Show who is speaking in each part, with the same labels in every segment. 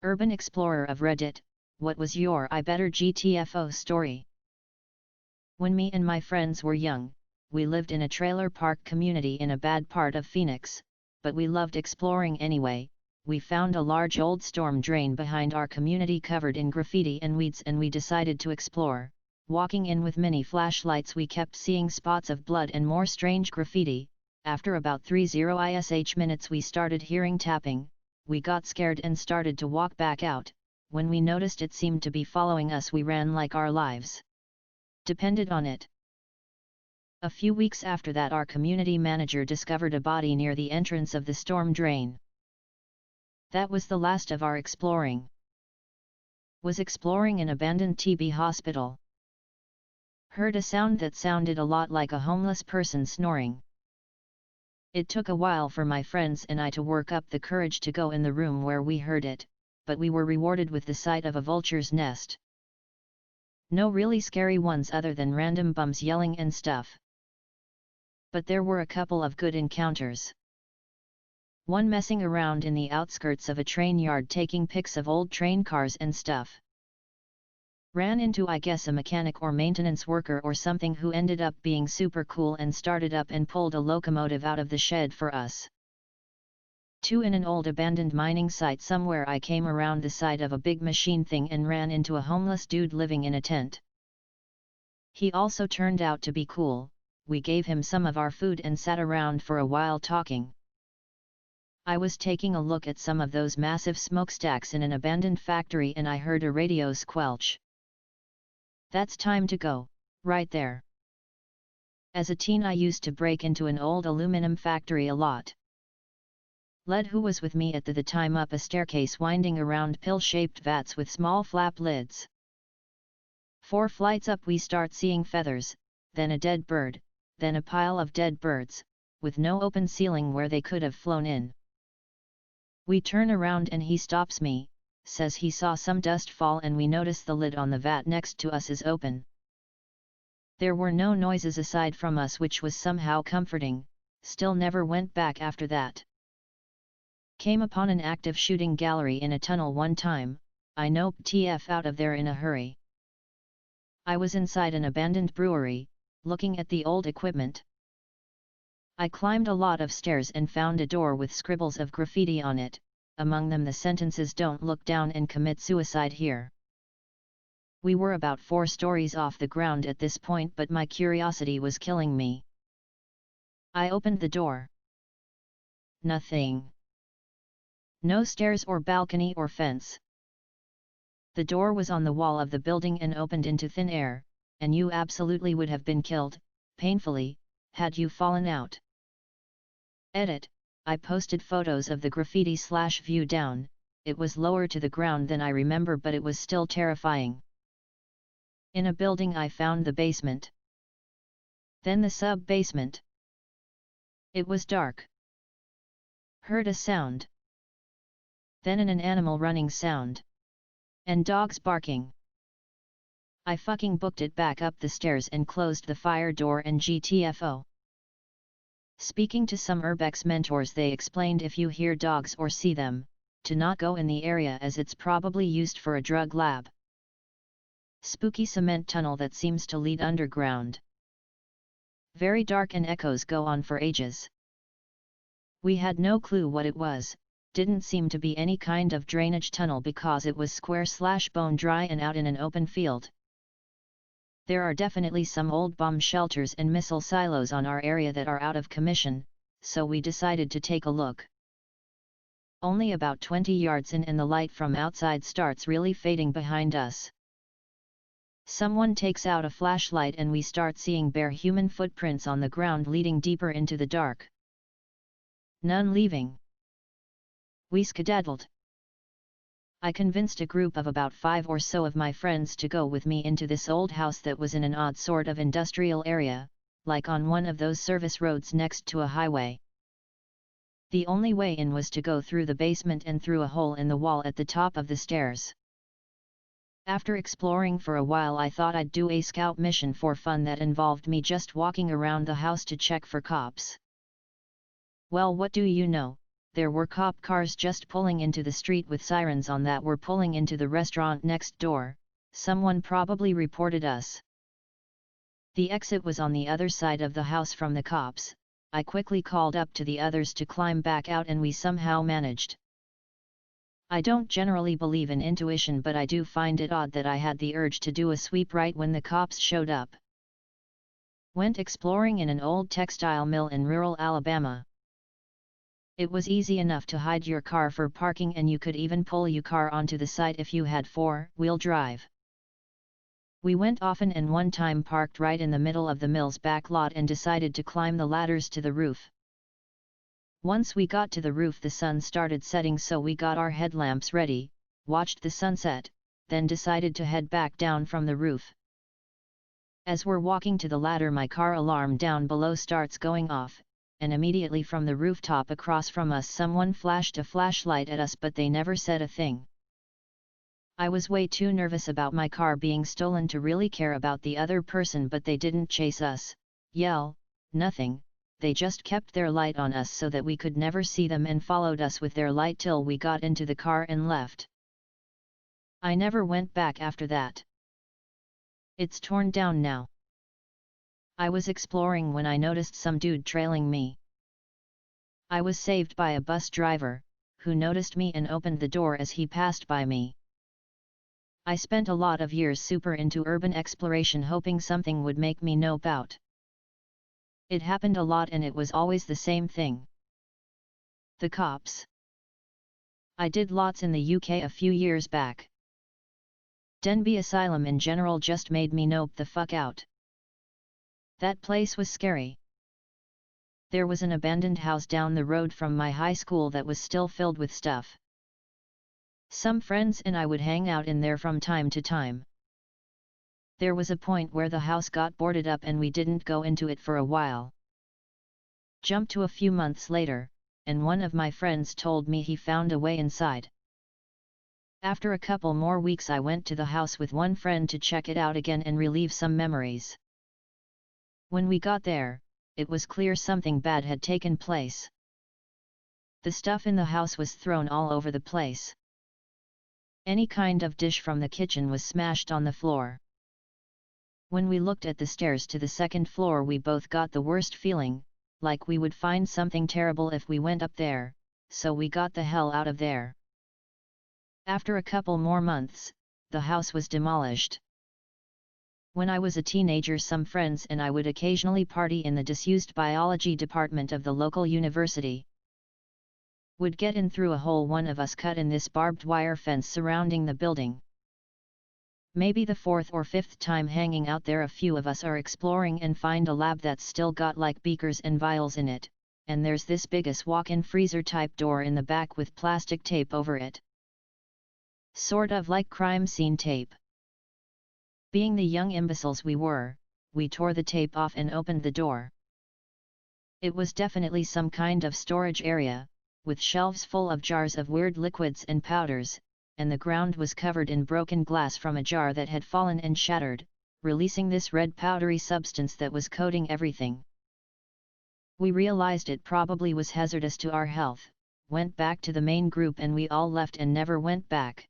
Speaker 1: Urban Explorer of Reddit, what was your I Better GTFO story? When me and my friends were young, we lived in a trailer park community in a bad part of Phoenix, but we loved exploring anyway. We found a large old storm drain behind our community covered in graffiti and weeds, and we decided to explore. Walking in with many flashlights, we kept seeing spots of blood and more strange graffiti. After about 30 minutes we started hearing tapping. We got scared and started to walk back out. When we noticed it seemed to be following us, we ran like our lives depended on it. A few weeks after that, our community manager discovered a body near the entrance of the storm drain. That was the last of our exploring. Was exploring an abandoned TB hospital. Heard a sound that sounded a lot like a homeless person snoring. It took a while for my friends and I to work up the courage to go in the room where we heard it, but we were rewarded with the sight of a vulture's nest. No really scary ones other than random bums yelling and stuff. But there were a couple of good encounters. One messing around in the outskirts of a train yard taking pics of old train cars and stuff. Ran into, I guess, a mechanic or maintenance worker or something who ended up being super cool and started up and pulled a locomotive out of the shed for us. 2. In an old abandoned mining site somewhere, I came around the side of a big machine thing and ran into a homeless dude living in a tent. He also turned out to be cool. We gave him some of our food and sat around for a while talking. I was taking a look at some of those massive smokestacks in an abandoned factory and I heard a radio squelch. That's time to go, right there. As a teen I used to break into an old aluminum factory a lot. Led who was with me at the time up a staircase winding around pill-shaped vats with small flap lids. 4 flights up we start seeing feathers, then a dead bird, then a pile of dead birds, with no open ceiling where they could have flown in. We turn around and he stops me, says he saw some dust fall, and we notice the lid on the vat next to us is open. There were no noises aside from us, which was somehow comforting. Still never went back after that. Came upon an active shooting gallery in a tunnel one time. I noped TF out of there in a hurry. I was inside an abandoned brewery, looking at the old equipment. I climbed a lot of stairs and found a door with scribbles of graffiti on it, among them the sentences "Don't look down and commit suicide here." We were about 4 stories off the ground at this point, but my curiosity was killing me. I opened the door. Nothing. No stairs or balcony or fence. The door was on the wall of the building and opened into thin air, and you absolutely would have been killed, painfully, had you fallen out. Edit, I posted photos of the graffiti/view down. It was lower to the ground than I remember, but it was still terrifying. In a building I found the basement. Then the sub-basement. It was dark. Heard a sound. Then an animal running sound. And dogs barking. I fucking booked it back up the stairs and closed the fire door and GTFO. Speaking to some Urbex mentors, they explained if you hear dogs or see them, to not go in the area as it's probably used for a drug lab. Spooky cement tunnel that seems to lead underground. Very dark and echoes go on for ages. We had no clue what it was. Didn't seem to be any kind of drainage tunnel because it was square/bone dry and out in an open field. There are definitely some old bomb shelters and missile silos on our area that are out of commission, so we decided to take a look. Only about 20 yards in and the light from outside starts really fading behind us. Someone takes out a flashlight and we start seeing bare human footprints on the ground leading deeper into the dark. None leaving. We skedaddled. I convinced a group of about 5 or so of my friends to go with me into this old house that was in an odd sort of industrial area, like on one of those service roads next to a highway. The only way in was to go through the basement and through a hole in the wall at the top of the stairs. After exploring for a while, I thought I'd do a scout mission for fun that involved me just walking around the house to check for cops. Well, what do you know, there were cop cars just pulling into the street with sirens on that were pulling into the restaurant next door. Someone probably reported us. The exit was on the other side of the house from the cops. I quickly called up to the others to climb back out and we somehow managed. I don't generally believe in intuition, but I do find it odd that I had the urge to do a sweep right when the cops showed up. Went exploring in an old textile mill in rural Alabama. It was easy enough to hide your car for parking, and you could even pull your car onto the site if you had four-wheel drive. We went often and one time parked right in the middle of the mill's back lot and decided to climb the ladders to the roof. Once we got to the roof, the sun started setting, so we got our headlamps ready, watched the sunset, then decided to head back down from the roof. As we're walking to the ladder, my car alarm down below starts going off, and immediately from the rooftop across from us someone flashed a flashlight at us, but they never said a thing. I was way too nervous about my car being stolen to really care about the other person, but they didn't chase us, yell, nothing. They just kept their light on us so that we could never see them and followed us with their light till we got into the car and left. I never went back after that. It's torn down now. I was exploring when I noticed some dude trailing me. I was saved by a bus driver, who noticed me and opened the door as he passed by me. I spent a lot of years super into urban exploration, hoping something would make me nope out. It happened a lot and it was always the same thing. The cops. I did lots in the UK a few years back. Denby Asylum in general just made me nope the fuck out. That place was scary. There was an abandoned house down the road from my high school that was still filled with stuff. Some friends and I would hang out in there from time to time. There was a point where the house got boarded up and we didn't go into it for a while. Jump to a few months later, and one of my friends told me he found a way inside. After a couple more weeks I went to the house with one friend to check it out again and relive some memories. When we got there, it was clear something bad had taken place. The stuff in the house was thrown all over the place. Any kind of dish from the kitchen was smashed on the floor. When we looked at the stairs to the second floor, we both got the worst feeling, like we would find something terrible if we went up there, so we got the hell out of there. After a couple more months, the house was demolished. When I was a teenager, some friends and I would occasionally party in the disused biology department of the local university. Would get in through a hole one of us cut in this barbed wire fence surrounding the building. Maybe the fourth or fifth time hanging out there, a few of us are exploring and find a lab that's still got like beakers and vials in it, and there's this biggest walk-in freezer type door in the back with plastic tape over it. Sort of like crime scene tape. Being the young imbeciles we were, we tore the tape off and opened the door. It was definitely some kind of storage area, with shelves full of jars of weird liquids and powders, and the ground was covered in broken glass from a jar that had fallen and shattered, releasing this red powdery substance that was coating everything. We realized it probably was hazardous to our health, went back to the main group and we all left and never went back.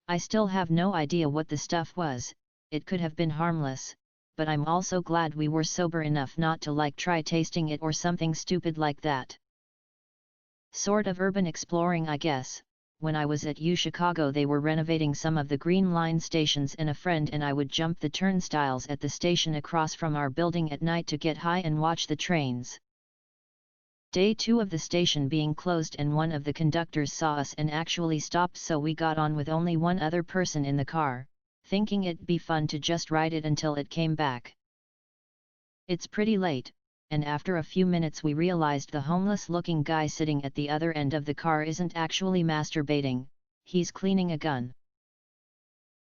Speaker 1: I still have no idea what the stuff was. It could have been harmless, but I'm also glad we were sober enough not to try tasting it or something stupid like that. Sort of urban exploring, I guess. When I was at Chicago, they were renovating some of the Green Line stations and a friend and I would jump the turnstiles at the station across from our building at night to get high and watch the trains. Day 2 of the station being closed and one of the conductors saw us and actually stopped, so we got on with only one other person in the car, thinking it'd be fun to just ride it until it came back. It's pretty late, and after a few minutes we realized the homeless-looking guy sitting at the other end of the car isn't actually masturbating, he's cleaning a gun.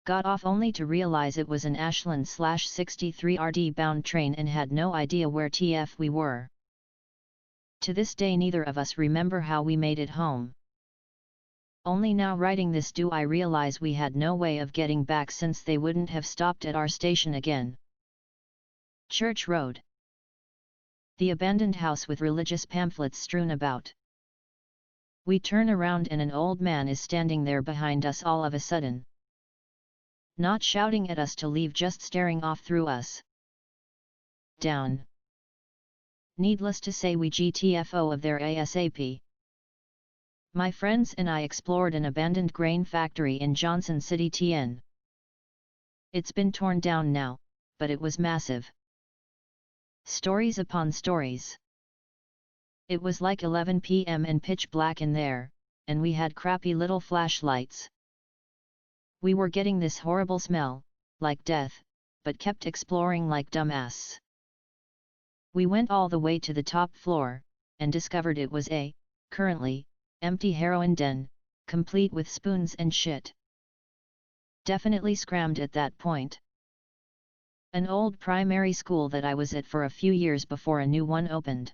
Speaker 1: Got off only to realize it was an Ashland/63 RD-bound train and had no idea where TF we were. To this day neither of us remember how we made it home. Only now writing this do I realize we had no way of getting back since they wouldn't have stopped at our station again. Church Road. The abandoned house with religious pamphlets strewn about. We turn around and an old man is standing there behind us all of a sudden. Not shouting at us to leave, just staring off through us. Down. Needless to say, we GTFO of there ASAP. My friends and I explored an abandoned grain factory in Johnson City, TN. It's been torn down now, but it was massive. Stories upon stories. It was like 11 p.m. and pitch black in there, and we had crappy little flashlights. We were getting this horrible smell, like death, but kept exploring like dumbasses. We went all the way to the top floor, and discovered it was a, currently, empty heroin den, complete with spoons and shit. Definitely scrammed at that point. An old primary school that I was at for a few years before a new one opened.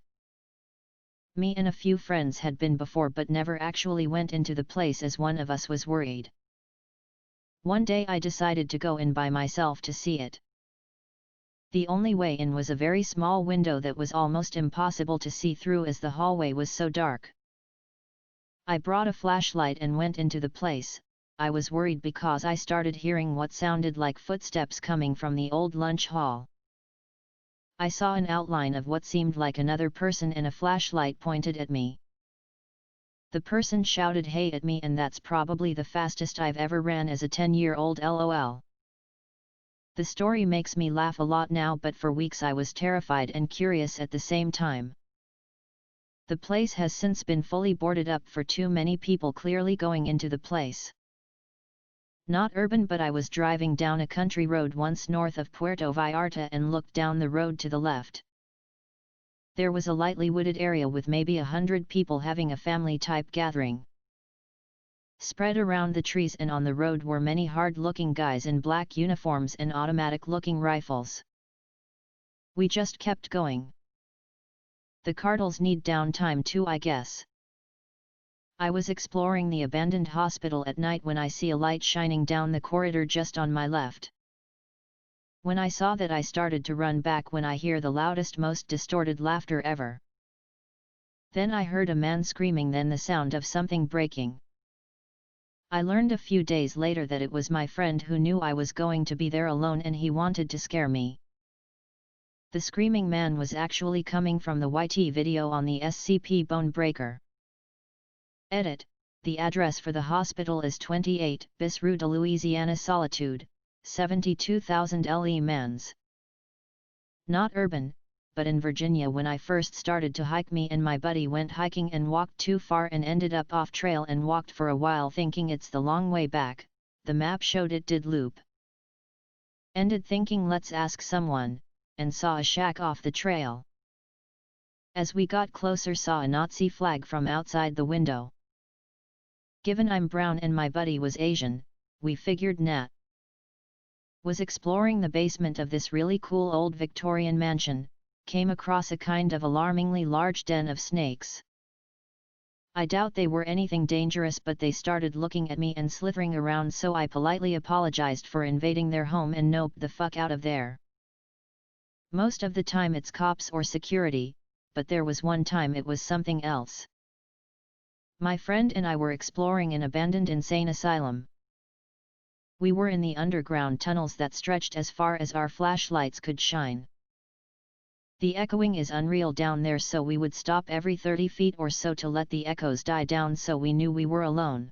Speaker 1: Me and a few friends had been before but never actually went into the place as one of us was worried. One day I decided to go in by myself to see it. The only way in was a very small window that was almost impossible to see through as the hallway was so dark. I brought a flashlight and went into the place. I was worried because I started hearing what sounded like footsteps coming from the old lunch hall. I saw an outline of what seemed like another person and a flashlight pointed at me. The person shouted "Hey" at me, and that's probably the fastest I've ever ran as a 10-year-old LOL. The story makes me laugh a lot now, but for weeks I was terrified and curious at the same time. The place has since been fully boarded up for too many people clearly going into the place. Not urban, but I was driving down a country road once north of Puerto Vallarta and looked down the road to the left. There was a lightly wooded area with maybe 100 people having a family-type gathering. Spread around the trees and on the road were many hard-looking guys in black uniforms and automatic-looking rifles. We just kept going. The cartels need downtime too, I guess. I was exploring the abandoned hospital at night when I see a light shining down the corridor just on my left. When I saw that, I started to run back when I hear the loudest, most distorted laughter ever. Then I heard a man screaming, then the sound of something breaking. I learned a few days later that it was my friend who knew I was going to be there alone and he wanted to scare me. The screaming man was actually coming from the YT video on the SCP Bone Breaker. Edit: the address for the hospital is 28 bis Rue de Louisiana Solitude, 72,000 LE Mans. Not urban, but in Virginia. When I first started to hike, me and my buddy went hiking and walked too far and ended up off trail and walked for a while thinking it's the long way back. The map showed it did loop. Ended thinking let's ask someone, and saw a shack off the trail. As we got closer, saw a Nazi flag from outside the window. Given I'm brown and my buddy was Asian, we figured Nat was exploring the basement of this really cool old Victorian mansion, came across a kind of alarmingly large den of snakes. I doubt they were anything dangerous, but they started looking at me and slithering around, so I politely apologized for invading their home and noped the fuck out of there. Most of the time it's cops or security, but there was one time it was something else. My friend and I were exploring an abandoned insane asylum. We were in the underground tunnels that stretched as far as our flashlights could shine. The echoing is unreal down there, so we would stop every 30 feet or so to let the echoes die down, so we knew we were alone.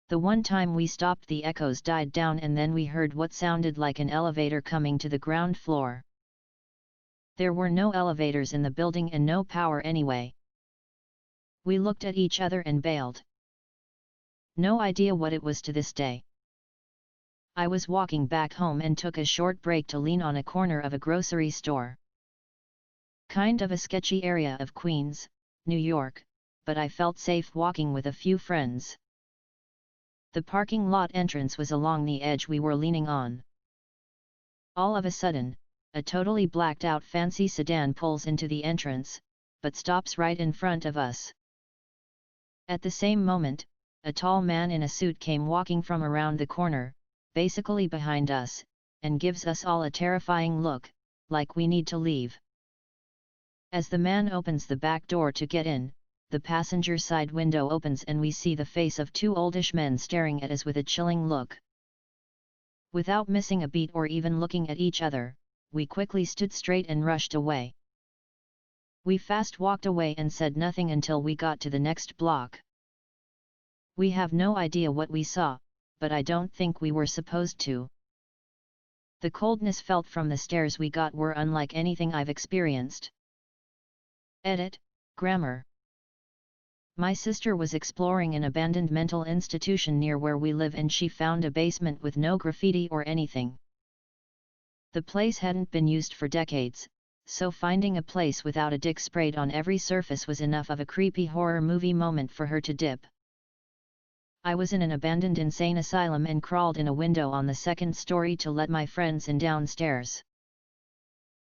Speaker 1: The one time we stopped, the echoes died down and then we heard what sounded like an elevator coming to the ground floor. There were no elevators in the building and no power anyway. We looked at each other and bailed. No idea what it was to this day. I was walking back home and took a short break to lean on a corner of a grocery store. Kind of a sketchy area of Queens, New York, but I felt safe walking with a few friends. The parking lot entrance was along the edge we were leaning on. All of a sudden, a totally blacked out fancy sedan pulls into the entrance, but stops right in front of us. At the same moment, a tall man in a suit came walking from around the corner, basically behind us, and gives us all a terrifying look, like we need to leave. As the man opens the back door to get in, the passenger side window opens and we see the face of two oldish men staring at us with a chilling look. Without missing a beat or even looking at each other, we quickly stood straight and rushed away. We fast walked away and said nothing until we got to the next block. We have no idea what we saw, but I don't think we were supposed to. The coldness felt from the stares we got were unlike anything I've experienced. Edit, grammar. My sister was exploring an abandoned mental institution near where we live and she found a basement with no graffiti or anything. The place hadn't been used for decades, so finding a place without a dick sprayed on every surface was enough of a creepy horror movie moment for her to dip. I was in an abandoned insane asylum and crawled in a window on the second story to let my friends in downstairs.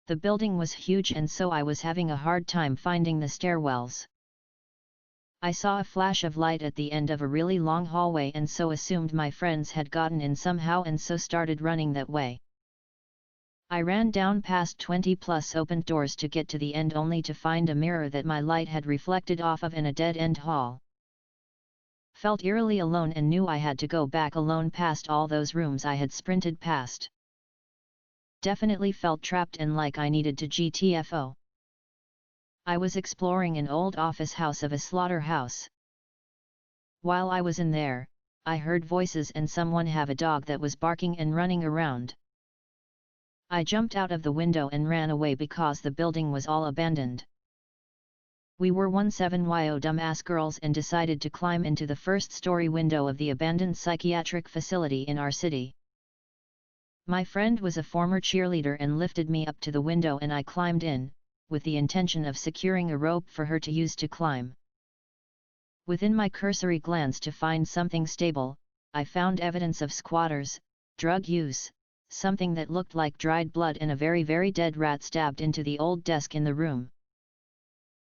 Speaker 1: The building was huge and so I was having a hard time finding the stairwells. I saw a flash of light at the end of a really long hallway and so assumed my friends had gotten in somehow and so started running that way. I ran down past 20 plus opened doors to get to the end only to find a mirror that my light had reflected off of in a dead-end hall. Felt eerily alone and knew I had to go back alone past all those rooms I had sprinted past. Definitely felt trapped and like I needed to GTFO. I was exploring an old office house of a slaughterhouse. While I was in there, I heard voices and someone have a dog that was barking and running around. I jumped out of the window and ran away because the building was all abandoned. We were 17yo dumbass girls and decided to climb into the first-story window of the abandoned psychiatric facility in our city. My friend was a former cheerleader and lifted me up to the window and I climbed in, with the intention of securing a rope for her to use to climb. Within my cursory glance to find something stable, I found evidence of squatters, drug use, something that looked like dried blood and a very dead rat stabbed into the old desk in the room.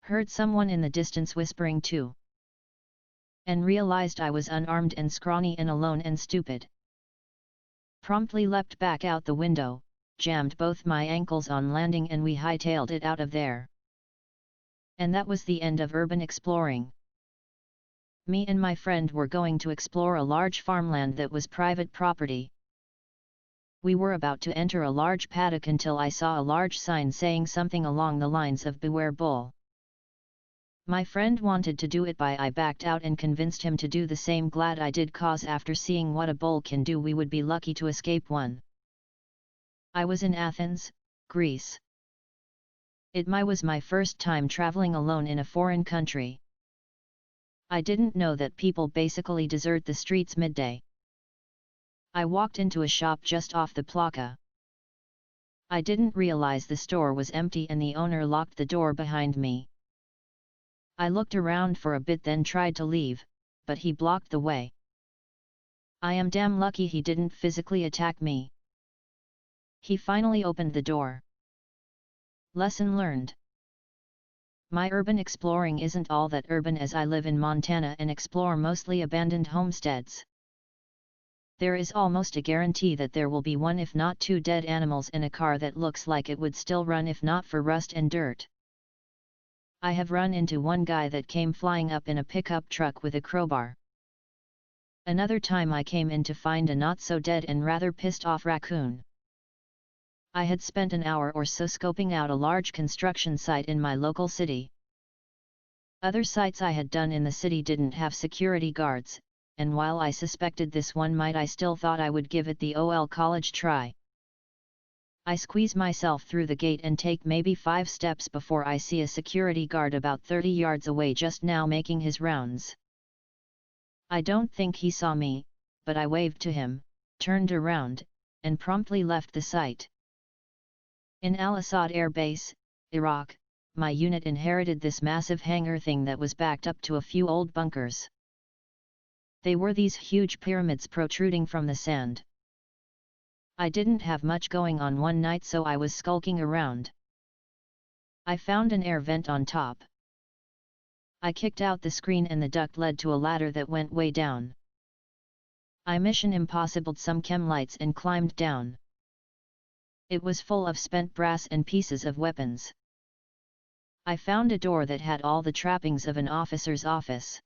Speaker 1: Heard someone in the distance whispering too. And realized I was unarmed and scrawny and alone and stupid. Promptly leapt back out the window, jammed both my ankles on landing and we hightailed it out of there. And that was the end of urban exploring. Me and my friend were going to explore a large farmland that was private property. We were about to enter a large paddock until I saw a large sign saying something along the lines of "Beware Bull." My friend wanted to do it I backed out and convinced him to do the same. Glad I did, cause after seeing what a bull can do we would be lucky to escape one. I was in Athens, Greece. It was my first time traveling alone in a foreign country. I didn't know that people basically desert the streets midday. I walked into a shop just off the plaza. I didn't realize the store was empty and the owner locked the door behind me. I looked around for a bit then tried to leave, but he blocked the way. I am damn lucky he didn't physically attack me. He finally opened the door. Lesson learned. My urban exploring isn't all that urban, as I live in Montana and explore mostly abandoned homesteads. There is almost a guarantee that there will be one if not two dead animals in a car that looks like it would still run if not for rust and dirt. I have run into one guy that came flying up in a pickup truck with a crowbar. Another time I came in to find a not so dead and rather pissed off raccoon. I had spent an hour or so scoping out a large construction site in my local city. Other sites I had done in the city didn't have security guards, and while I suspected this one might, I still thought I would give it the OL college try. I squeeze myself through the gate and take maybe 5 steps before I see a security guard about 30 yards away just now making his rounds. I don't think he saw me, but I waved to him, turned around, and promptly left the site. In Al Asad Air Base, Iraq, my unit inherited this massive hangar thing that was backed up to a few old bunkers. They were these huge pyramids protruding from the sand. I didn't have much going on one night, so I was skulking around. I found an air vent on top. I kicked out the screen and the duct led to a ladder that went way down. I Mission Impossibled some chem lights and climbed down. It was full of spent brass and pieces of weapons. I found a door that had all the trappings of an officer's office.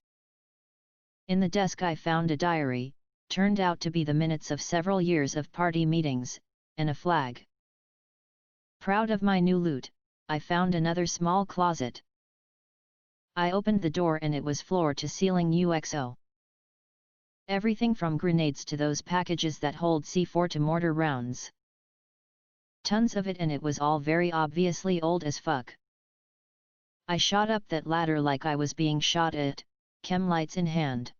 Speaker 1: In the desk I found a diary, turned out to be the minutes of several years of party meetings, and a flag. Proud of my new loot, I found another small closet. I opened the door and it was floor-to-ceiling UXO. Everything from grenades to those packages that hold C4 to mortar rounds. Tons of it, and it was all very obviously old as fuck. I shot up that ladder like I was being shot at, chem lights in hand.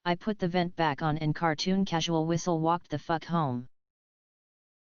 Speaker 1: I put the vent back on and cartoon casual whistle walked the fuck home.